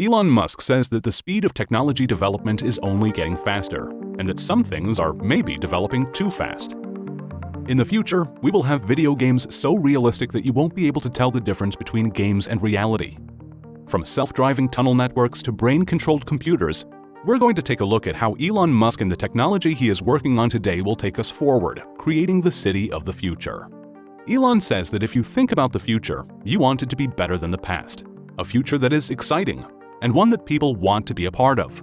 Elon Musk says that the speed of technology development is only getting faster, and that some things are maybe developing too fast. In the future, we will have video games so realistic that you won't be able to tell the difference between games and reality. From self-driving tunnel networks to brain-controlled computers, we're going to take a look at how Elon Musk and the technology he is working on today will take us forward, creating the city of the future. Elon says that if you think about the future, you want it to be better than the past, a future that is exciting, and one that people want to be a part of.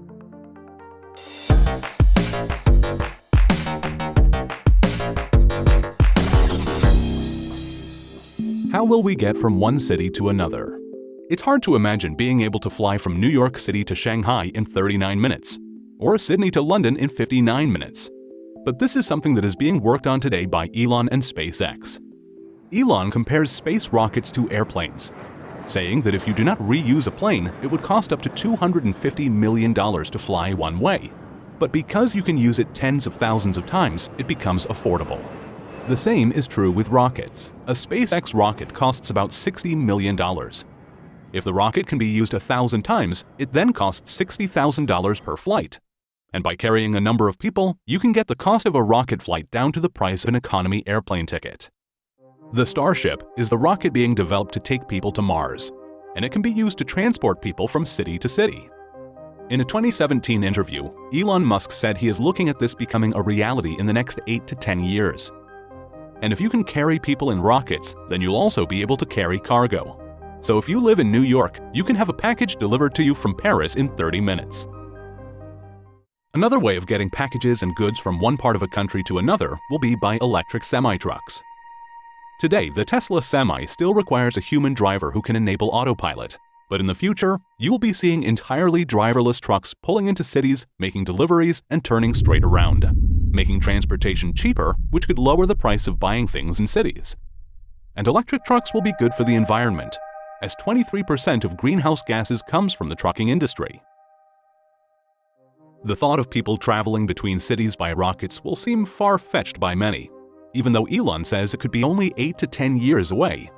How will we get from one city to another? It's hard to imagine being able to fly from New York City to Shanghai in 39 minutes, or Sydney to London in 59 minutes. But this is something that is being worked on today by Elon and SpaceX. Elon compares space rockets to airplanes, saying that if you do not reuse a plane, it would cost up to $250 million to fly one way. But because you can use it tens of thousands of times, it becomes affordable. The same is true with rockets. A SpaceX rocket costs about $60 million. If the rocket can be used 1,000 times, it then costs $60,000 per flight. And by carrying a number of people, you can get the cost of a rocket flight down to the price of an economy airplane ticket. The Starship is the rocket being developed to take people to Mars, and it can be used to transport people from city to city. In a 2017 interview, Elon Musk said he is looking at this becoming a reality in the next 8 to 10 years. And if you can carry people in rockets, then you'll also be able to carry cargo. So if you live in New York, you can have a package delivered to you from Paris in 30 minutes. Another way of getting packages and goods from one part of a country to another will be by electric semi-trucks. Today, the Tesla Semi still requires a human driver who can enable autopilot. But in the future, you will be seeing entirely driverless trucks pulling into cities, making deliveries, and turning straight around, making transportation cheaper, which could lower the price of buying things in cities. And electric trucks will be good for the environment, as 23% of greenhouse gases comes from the trucking industry. The thought of people traveling between cities by rockets will seem far-fetched by many, even though Elon says it could be only 8 to 10 years away.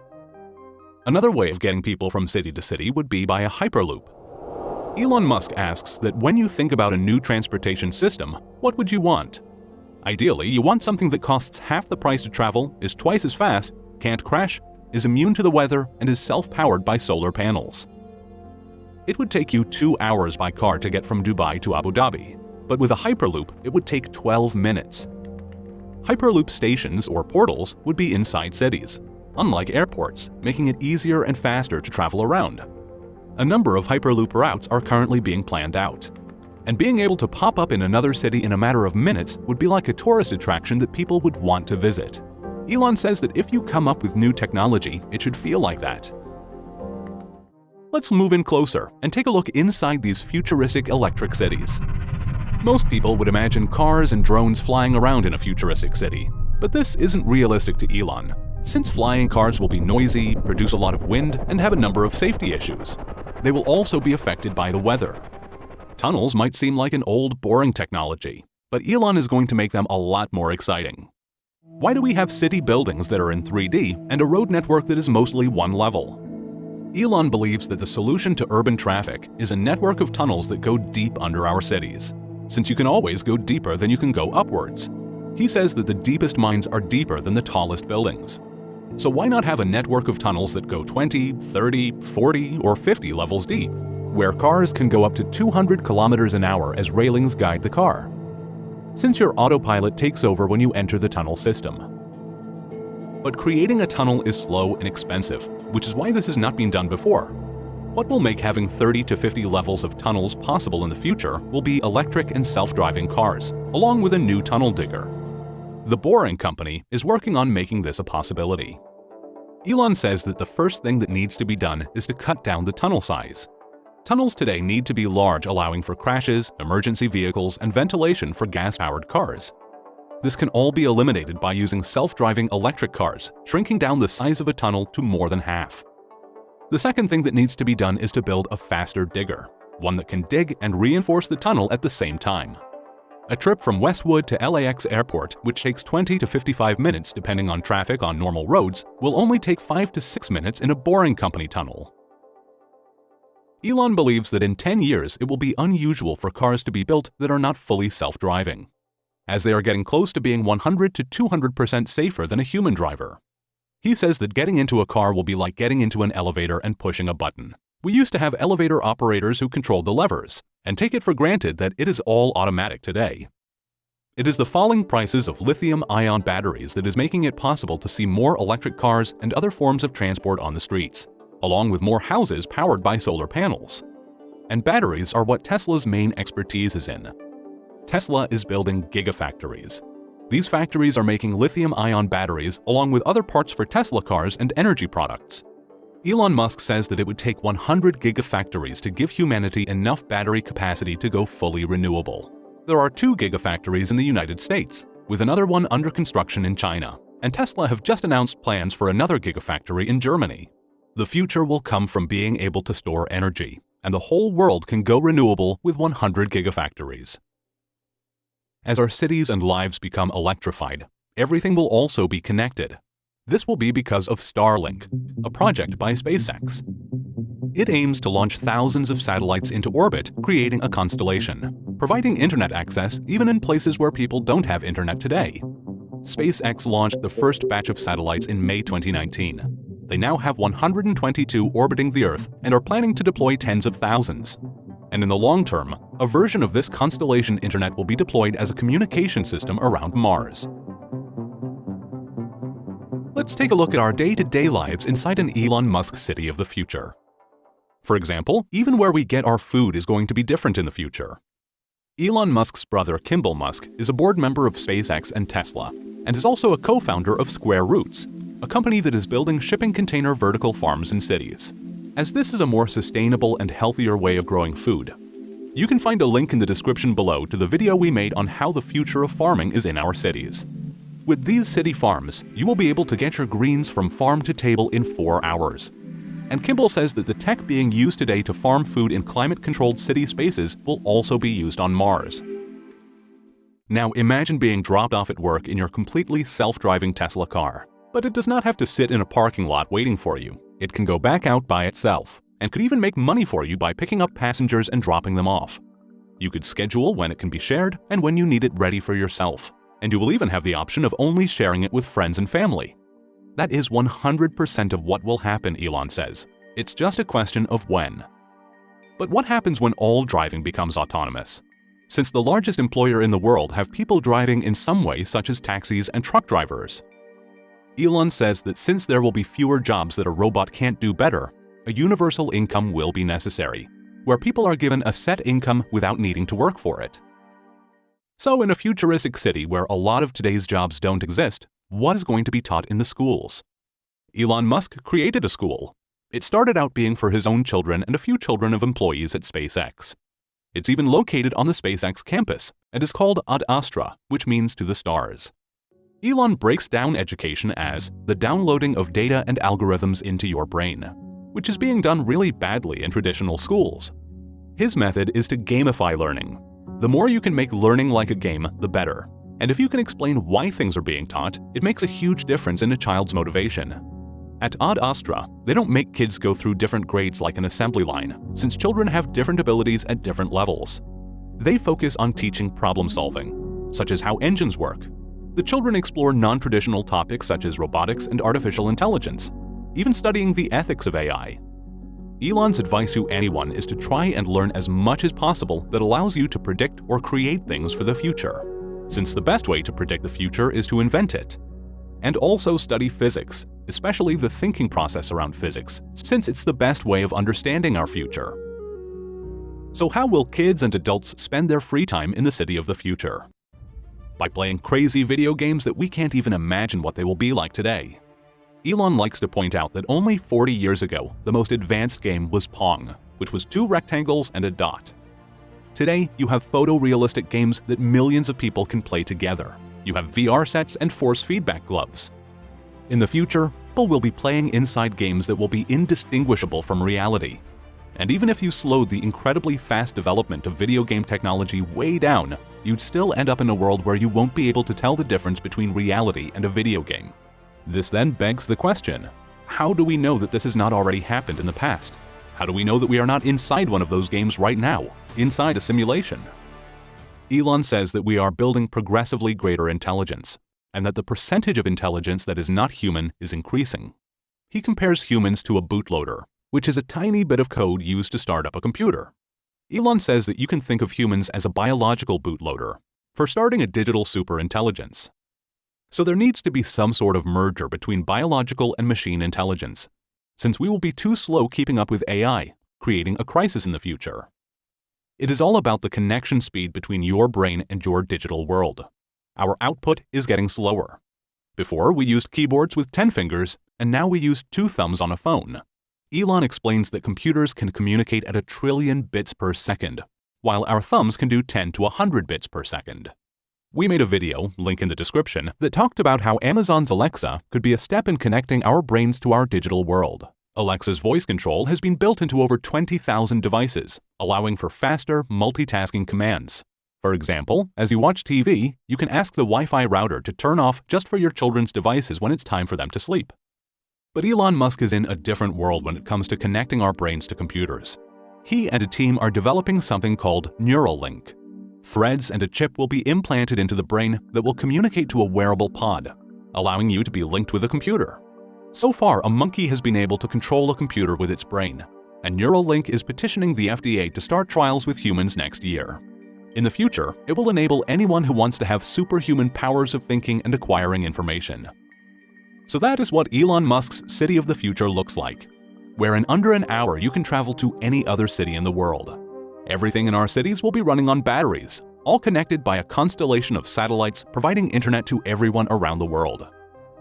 Another way of getting people from city to city would be by a hyperloop. Elon Musk asks that when you think about a new transportation system, what would you want? Ideally, you want something that costs half the price to travel, is twice as fast, can't crash, is immune to the weather, and is self-powered by solar panels. It would take you 2 hours by car to get from Dubai to Abu Dhabi, but with a hyperloop, it would take 12 minutes. Hyperloop stations, or portals, would be inside cities, unlike airports, making it easier and faster to travel around. A number of hyperloop routes are currently being planned out. And being able to pop up in another city in a matter of minutes would be like a tourist attraction that people would want to visit. Elon says that if you come up with new technology, it should feel like that. Let's move in closer and take a look inside these futuristic electric cities. Most people would imagine cars and drones flying around in a futuristic city, but this isn't realistic to Elon, since flying cars will be noisy, produce a lot of wind, and have a number of safety issues. They will also be affected by the weather. Tunnels might seem like an old, boring technology, but Elon is going to make them a lot more exciting. Why do we have city buildings that are in 3D and a road network that is mostly one level? Elon believes that the solution to urban traffic is a network of tunnels that go deep under our cities, since you can always go deeper than you can go upwards. He says that the deepest mines are deeper than the tallest buildings. So why not have a network of tunnels that go 20, 30, 40, or 50 levels deep, where cars can go up to 200 kilometers an hour as railings guide the car, since your autopilot takes over when you enter the tunnel system. But creating a tunnel is slow and expensive, which is why this has not been done before. What will make having 30 to 50 levels of tunnels possible in the future will be electric and self-driving cars, along with a new tunnel digger. The Boring Company is working on making this a possibility. Elon says that the first thing that needs to be done is to cut down the tunnel size. Tunnels today need to be large, allowing for crashes, emergency vehicles, and ventilation for gas-powered cars. This can all be eliminated by using self-driving electric cars, shrinking down the size of a tunnel to more than half. The second thing that needs to be done is to build a faster digger, one that can dig and reinforce the tunnel at the same time. A trip from Westwood to LAX Airport, which takes 20 to 55 minutes depending on traffic on normal roads, will only take 5 to 6 minutes in a Boring Company tunnel. Elon believes that in 10 years it will be unusual for cars to be built that are not fully self-driving, as they are getting close to being 100 to 200% safer than a human driver. He says that getting into a car will be like getting into an elevator and pushing a button. We used to have elevator operators who controlled the levers, and take it for granted that it is all automatic today. It is the falling prices of lithium-ion batteries that is making it possible to see more electric cars and other forms of transport on the streets, along with more houses powered by solar panels. And batteries are what Tesla's main expertise is in. Tesla is building gigafactories. These factories are making lithium-ion batteries along with other parts for Tesla cars and energy products. Elon Musk says that it would take 100 gigafactories to give humanity enough battery capacity to go fully renewable. There are 2 gigafactories in the United States, with another one under construction in China, and Tesla have just announced plans for another gigafactory in Germany. The future will come from being able to store energy, and the whole world can go renewable with 100 gigafactories. As our cities and lives become electrified, everything will also be connected. This will be because of Starlink, a project by SpaceX. It aims to launch thousands of satellites into orbit, creating a constellation, providing internet access even in places where people don't have internet today. SpaceX launched the first batch of satellites in May 2019. They now have 122 orbiting the Earth and are planning to deploy tens of thousands. And in the long term, a version of this constellation internet will be deployed as a communication system around Mars. Let's take a look at our day-to-day lives inside an Elon Musk city of the future. For example, even where we get our food is going to be different in the future. Elon Musk's brother Kimball Musk is a board member of SpaceX and Tesla, and is also a co-founder of Square Roots, a company that is building shipping container vertical farms in cities. As this is a more sustainable and healthier way of growing food, you can find a link in the description below to the video we made on how the future of farming is in our cities. With these city farms, you will be able to get your greens from farm to table in 4 hours. And Kimball says that the tech being used today to farm food in climate-controlled city spaces will also be used on Mars. Now imagine being dropped off at work in your completely self-driving Tesla car. But it does not have to sit in a parking lot waiting for you. It can go back out by itself, and could even make money for you by picking up passengers and dropping them off. You could schedule when it can be shared and when you need it ready for yourself. And you will even have the option of only sharing it with friends and family. That is 100% of what will happen, Elon says. It's just a question of when. But what happens when all driving becomes autonomous? Since the largest employer in the world have people driving in some way, such as taxis and truck drivers. Elon says that since there will be fewer jobs that a robot can't do better, a universal income will be necessary, where people are given a set income without needing to work for it. So in a futuristic city where a lot of today's jobs don't exist, what is going to be taught in the schools? Elon Musk created a school. It started out being for his own children and a few children of employees at SpaceX. It's even located on the SpaceX campus and is called Ad Astra, which means to the stars. Elon breaks down education as the downloading of data and algorithms into your brain, which is being done really badly in traditional schools. His method is to gamify learning. The more you can make learning like a game, the better. And if you can explain why things are being taught, it makes a huge difference in a child's motivation. At Ad Astra, they don't make kids go through different grades like an assembly line, since children have different abilities at different levels. They focus on teaching problem solving, such as how engines work. The children explore non-traditional topics such as robotics and artificial intelligence, even studying the ethics of AI. Elon's advice to anyone is to try and learn as much as possible that allows you to predict or create things for the future, since the best way to predict the future is to invent it. And also study physics, especially the thinking process around physics, since it's the best way of understanding our future. So how will kids and adults spend their free time in the city of the future? By playing crazy video games that we can't even imagine what they will be like today. Elon likes to point out that only 40 years ago, the most advanced game was Pong, which was 2 rectangles and a dot. Today, you have photorealistic games that millions of people can play together. You have VR sets and force feedback gloves. In the future, people will be playing inside games that will be indistinguishable from reality. And even if you slowed the incredibly fast development of video game technology way down, you'd still end up in a world where you won't be able to tell the difference between reality and a video game. This then begs the question, how do we know that this has not already happened in the past? How do we know that we are not inside one of those games right now, inside a simulation? Elon says that we are building progressively greater intelligence, and that the percentage of intelligence that is not human is increasing. He compares humans to a bootloader, which is a tiny bit of code used to start up a computer. Elon says that you can think of humans as a biological bootloader for starting a digital superintelligence. So there needs to be some sort of merger between biological and machine intelligence, since we will be too slow keeping up with AI, creating a crisis in the future. It is all about the connection speed between your brain and your digital world. Our output is getting slower. Before, we used keyboards with 10 fingers, and now we use 2 thumbs on a phone. Elon explains that computers can communicate at 1 trillion bits per second, while our thumbs can do 10 to 100 bits per second. We made a video, link in the description, that talked about how Amazon's Alexa could be a step in connecting our brains to our digital world. Alexa's voice control has been built into over 20,000 devices, allowing for faster, multitasking commands. For example, as you watch TV, you can ask the Wi-Fi router to turn off just for your children's devices when it's time for them to sleep. But Elon Musk is in a different world when it comes to connecting our brains to computers. He and a team are developing something called Neuralink. Threads and a chip will be implanted into the brain that will communicate to a wearable pod, allowing you to be linked with a computer. So far, a monkey has been able to control a computer with its brain, and Neuralink is petitioning the FDA to start trials with humans next year. In the future, it will enable anyone who wants to have superhuman powers of thinking and acquiring information. So that is what Elon Musk's city of the future looks like, where in under an hour you can travel to any other city in the world. Everything in our cities will be running on batteries, all connected by a constellation of satellites providing internet to everyone around the world.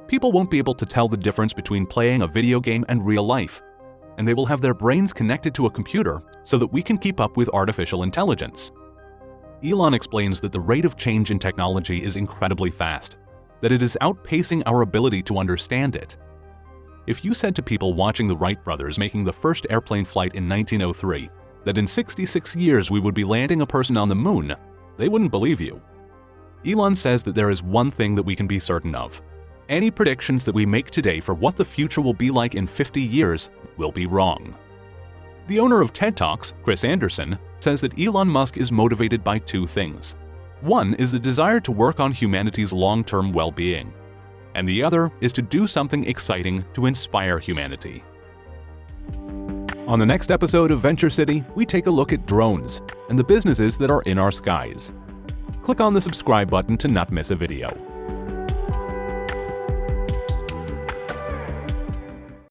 People won't be able to tell the difference between playing a video game and real life, and they will have their brains connected to a computer so that we can keep up with artificial intelligence. Elon explains that the rate of change in technology is incredibly fast, that it is outpacing our ability to understand it. If you said to people watching the Wright brothers making the first airplane flight in 1903 that in 66 years we would be landing a person on the moon, they wouldn't believe you. Elon says that there is one thing that we can be certain of. Any predictions that we make today for what the future will be like in 50 years will be wrong. The owner of TED Talks, Chris Anderson, says that Elon Musk is motivated by 2 things. One is the desire to work on humanity's long-term well-being, and the other is to do something exciting to inspire humanity. On the next episode of Venture City, we take a look at drones and the businesses that are in our skies. Click on the subscribe button to not miss a video.